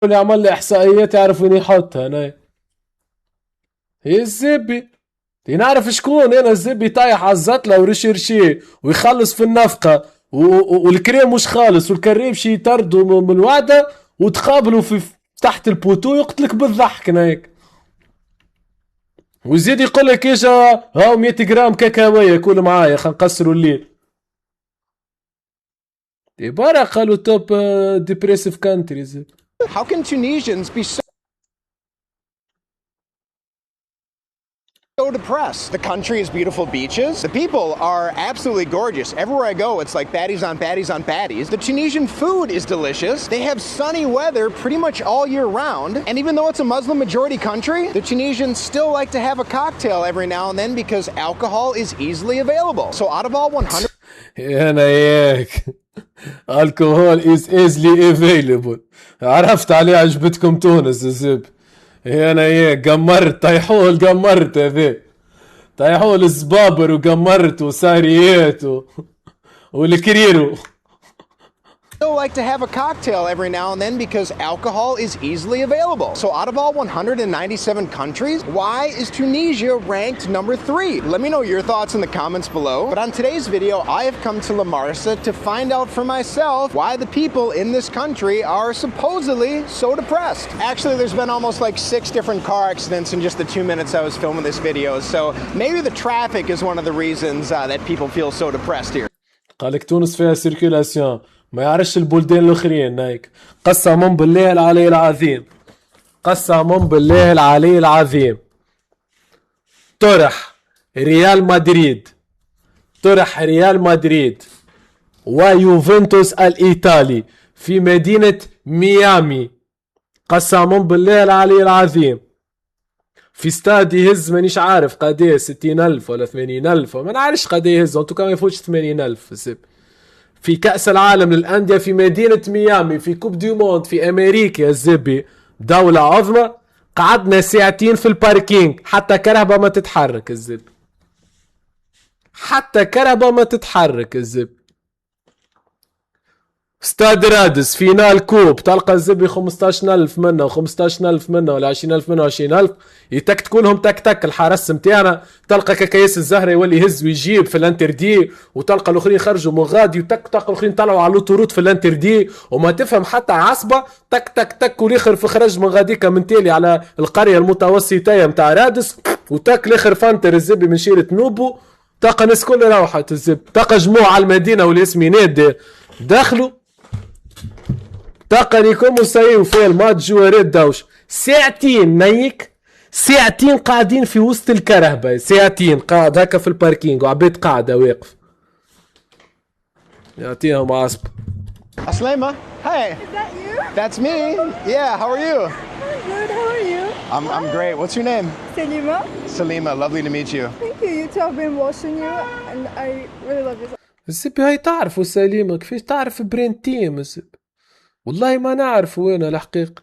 اللي عمل لي احصائيات يعرف وين يحطها انا. هي الزبي. نعرف شكون انا الزبي طايح على الزتله ورشي ويخلص في النفقه والكريم مش خالص والكريم شي يطردوا من الوعده وتقابلوا في تحت البوتو يقتلك بالضحك هيك. ويزيد يقول لك ايش هاو 100 جرام كاكاويه كل معايا خلينا نقصروا الليل. برا قالوا توب ديبريسيف كانتريز. How can Tunisians be so depressed? The country has beautiful beaches. The people are absolutely gorgeous. Everywhere I go, it's like baddies on baddies on baddies. The Tunisian food is delicious. They have sunny weather pretty much all year round. And even though it's a Muslim majority country, the Tunisians still like to have a cocktail every now and then because alcohol is easily available. So out of all 100 انا اياك الكحول is easily available. عرفت عليه عجبتكم تونس الزب. انا اياك قمرت طيحول قمرت هذي طيحول الزبابر وقمرت وساريات والكريرو. still like to have a cocktail every now and then because alcohol is easily available. So out of all 197 countries, why is Tunisia ranked number 3? Let me know your thoughts in the comments below. But on today's video, I have come to La Marsa to find out for myself why the people in this country are supposedly so depressed. Actually, there's been almost like 6 different car accidents in just the 2 minutes I was filming this video. So maybe the traffic is one of the reasons that people feel so depressed here. قالك تونس فيها سيركيلاسيون ما يعرفش البلدان الاخرين هيك. قسما بالله العلي العظيم قسما بالله العلي العظيم طرح ريال مدريد ويوفنتوس الإيطالي في مدينة ميامي قسما بالله العلي العظيم في استاد يهز مانيش عارف قديه 60,000 ولا 80,000 ما نعرفش قديه يهز انتو كان ما يفوتش 80,000 في كأس العالم للأندية في مدينة ميامي في كوب دي موند في أمريكا الزبي دولة عظمى. قعدنا ساعتين في الباركينج حتى كرهبة ما تتحرك الزبي استاد رادس فينال كوب تلقى الزبي 15,000 منه و15,000 منه ولا 20,000 منه 20,000 يتكتكوا لهم تك تك. الحرس متاعنا تلقى كاكايس الزهره يولي يهز ويجيب في الانتردي وتلقى الاخرين خرجوا من غادي وتك تك الاخرين طلعوا على لوتوروت في الانتردي وما تفهم حتى عصبه تك تك تك والاخر في خرج من غاديكا من تالي على القريه المتوسطيه متاع رادس وتك الاخر فانتر الزبي من شيره نوبو تلقى الناس كلها روحت الزب تلقى جموع على المدينه والياسمينات دخلوا تقنيكم وسيو في الماتش جوارات دوش ساعتين نيك ساعتين قاعدين في وسط الكرهبة ساعتين قاعد هكا في الباركينج وعبيد قاعدة واقف يعطيهم عصب. Aslema, hey. Is that you? That's me. Yeah, how are you? I'm good, how are you? I'm great. What's your name? Selima. Salima, lovely to meet you. Thank you, you two. I've been watching you and I really love you. الزبي هاي تعرفوا سليمة كيفاش تعرف برين تيم الزبي والله ما نعرف وين الحقيقة.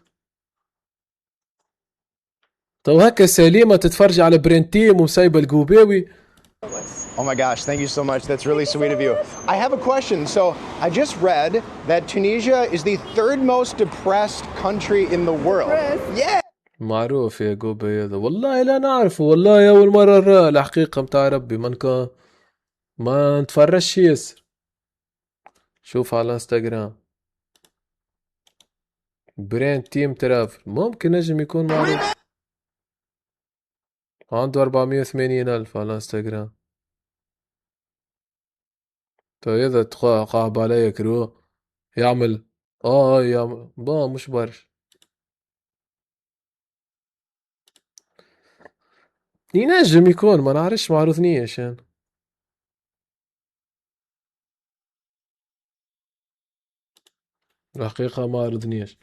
تو هكا سليمة تتفرج على برين تيم وسايبة القوباوي. Oh my gosh, thank you so much. That's really sweet of you. I have a question. So I just read that Tunisia is the 3rd most depressed country in the world. Depressed? Yeah. معروف يا قوبي هذا والله لا نعرفه والله أول مرة نرى الحقيقة متاع ربي ما نتفرجش ياسر. شوف على الانستغرام برين تيم ترافل ممكن نجم يكون معروف عنده 480,000 على الانستغرام. تو إذا قاعب عليا كرو يعمل يعمل مش برش ينجم يكون ما نعرفش ما عرضنيش يعني. الحقيقة ما عرضنيش.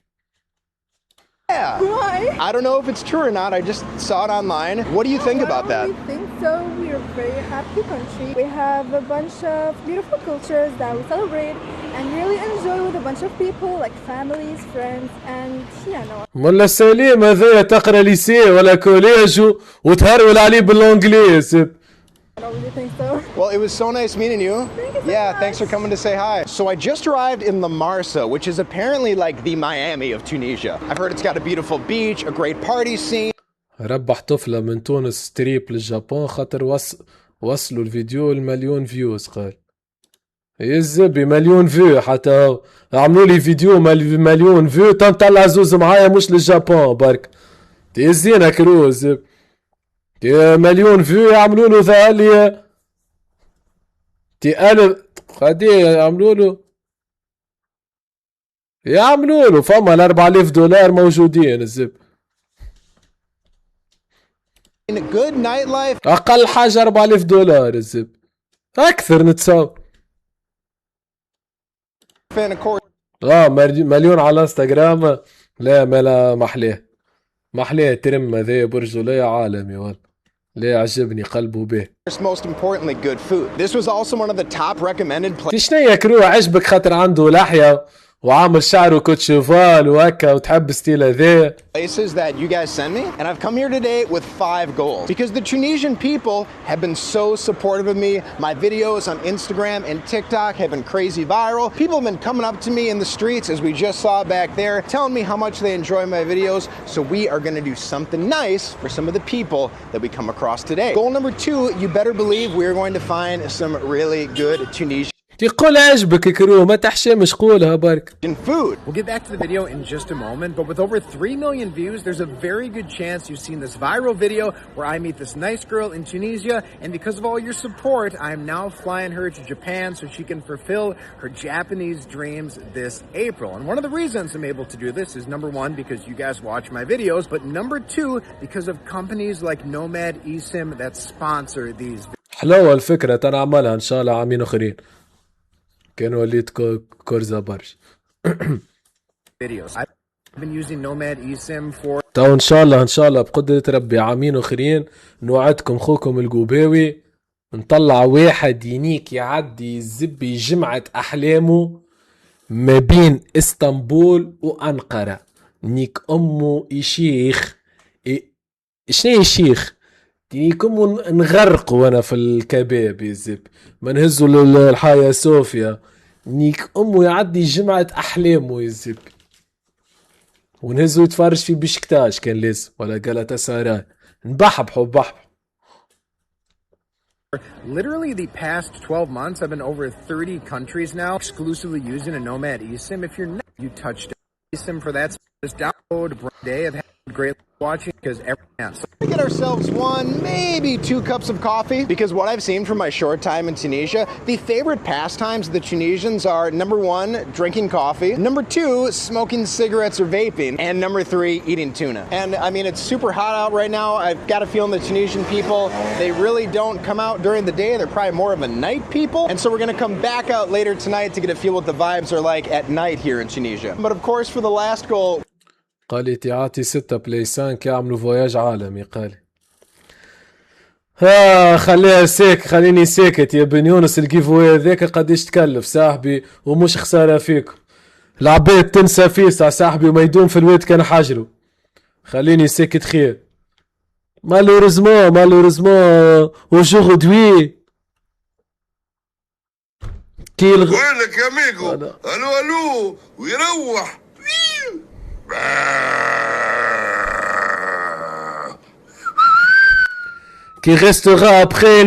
Yeah. Why? I don't know if it's true or not. I just saw it online. What do you think about that? We think so. We're a very happy country. We have a bunch of beautiful cultures that we celebrate and really enjoy with a bunch of people like families, friends, and no. ملا سليم هذايا تقرا ليسي ولا كوليج وتهرول عليه بالانجليز. I don't really think so. Well, it was so nice meeting you. Thank you so Yeah, much. thanks for coming to say hi. So I just arrived in La Marsa, which is apparently like the Miami of Tunisia. I've heard it's got a beautiful beach, a great party scene. ربح طفلة من تونس ستريب للجابون خاطر وصلوا الفيديو المليون فيوز. قال يزبي مليون فيو حتى هو. عملوا لي فيديو مليون فيو تنطلع زوز معايا مش للجابون برك. تي زينة كروز تي مليون فيو يعملوا له ذا لي تي ألف قدي يعملوا له فما ال 4000 دولار موجودين الزب. In a good nightlife. أقل حاجة 4000 دولار الزب. أكثر نتصور. And of course, مليون على انستغرام. لا ملا محليه ترم ذي برج لا عالمي والله. لا عجبني قلبه به. most importantly, good food. This was also one of the top recommended places. شنيا كرو عجبك خاطر عنده لحية وعامل شعره كوت شوفال وهكا وتحب ستيل ذي. Places that you guys send me, and I've come here today with 5 goals because the Tunisian people have been so supportive of me. My videos on Instagram and TikTok have been crazy viral. People have been coming up to me in the streets, as we just saw back there, telling me how much they enjoy my videos. So we are going to do something nice for some of the people that we come across today. Goal number 2, you better believe we are going to find some really good Tunisian تقول عجبك كرو ما تحشمش قولها برك. food. We'll get back to the video in just a moment, but with over 3 million views, there's a very good chance you've seen this viral video where I meet this nice girl in Tunisia, and because of all your support, I'm now flying her to Japan so she can fulfill her Japanese dreams this April. And one of the reasons I'm able to do this is number 1, because you guys watch my videos, but number 2, because of companies like Nomad eSIM that sponsor these حلوة الفكرة تنعملها إن شاء الله عامين آخرين. كان وليد كورزا برش. videos. I've been using Nomad eSIM for تو ان شاء الله بقدرة ربي عامين اخرين نوعدكم خوكم القوباوي نطلع واحد ينيك يعدي يزبي جمعة احلامه ما بين اسطنبول وانقرة. نيك امه يشيخ شنو يشيخ نيك امه نغرق وانا في الكباب يزب ما نهزوا للحياة صوفيا. نيك امه يعدي جمعة احلامه يزب ونهزو يتفرج في بشكتاش كان لازم ولا جالاتا سراي نبحبحوا literally the past 12 months. I've been over 30 countries now exclusively using a Nomad eSIM. If you're not, you touched eSIM for that, just download Day. I've had great watching because We get ourselves 1, maybe 2 cups of coffee because what I've seen from my short time in Tunisia, the favorite pastimes of the Tunisians are number 1, drinking coffee, number 2, smoking cigarettes or vaping, and number 3, eating tuna. And I mean, it's super hot out right now. I've got a feeling the Tunisian people, they really don't come out during the day. They're probably more of a night people. And so we're going to come back out later tonight to get a feel what the vibes are like at night here in Tunisia. But of course, for the last goal, قالي تعطي 6 بلايسان كيعملوا فواياج عالمي. قالي خليني ساكت يا بن يونس. الجيفوي ذاك قديش تكلف صاحبي ومش خسارة فيكم. العباد تنسى فيسع صاحبي وما يدوم في الواد كان حجره. خليني ساكت خير. مالوريزمون وجودوي وينك يا ميغو؟ الو ويروح qui restera après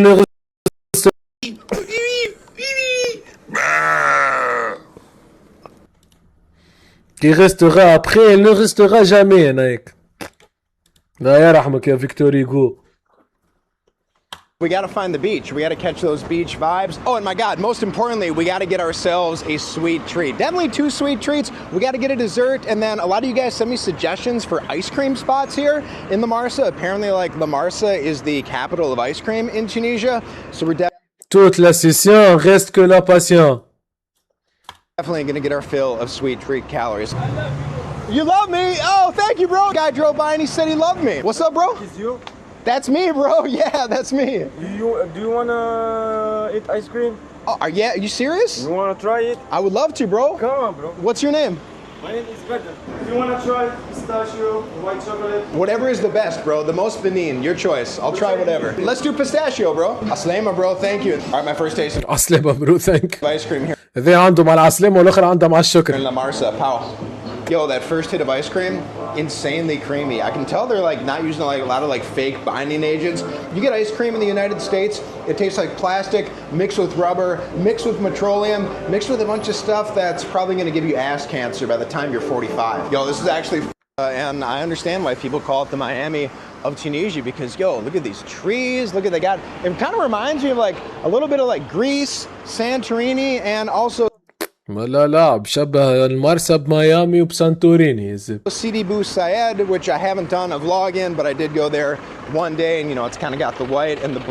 ne restera jamais هناك. لا يرحمك يا فيكتور هيغو. we got to find the beach. We got to catch those beach vibes. Oh, and my God, most importantly, we got to get ourselves a sweet treat. Definitely 2 sweet treats. We got to get a dessert. And then a lot of you guys send me suggestions for ice cream spots here in La Marsa. Apparently, like, La Marsa is the capital of ice cream in Tunisia. So we're Toute la session reste que la passion. definitely going to get our fill of sweet treat calories. You love me? Oh, thank you, bro. Guy drove by and he said he loved me. What's up, bro? It's you? That's me, bro. Yeah, that's me. Do you wanna eat ice cream? Oh, yeah, are you serious? You wanna try it? I would love to, bro. Come on, bro. What's your name? Mine is better. If you want to try pistachio, white chocolate. Whatever is the best, bro. The most benign. Your choice. I'll try whatever. Let's do pistachio, bro. Aslema, bro. Thank you. All right, my first taste of عسلامة برو ثانك. ice cream here ذي عنده مع العسلامة والآخر عنده مع in الشكر. La Marsa. Pow. Yo, that first hit of ice cream, insanely creamy. I can tell they're like not using like a lot of like fake binding agents. You get ice cream in the United States, it tastes like plastic mixed with rubber, mixed with petroleum, mixed with a bunch of stuff that's probably going to give you ass cancer by the time you're 45. Yo, this is actually and I understand why people call it the Miami of Tunisia because yo, look at these trees, look at they got it kind of reminds me of like a little bit of like Greece, Santorini, and also لا بشبه المرسى بميامي وبسانتوريني. Sidi Bou Said, which I haven't done a vlog in, but I did go there one day, and you know, it's kind of got the white and the blue.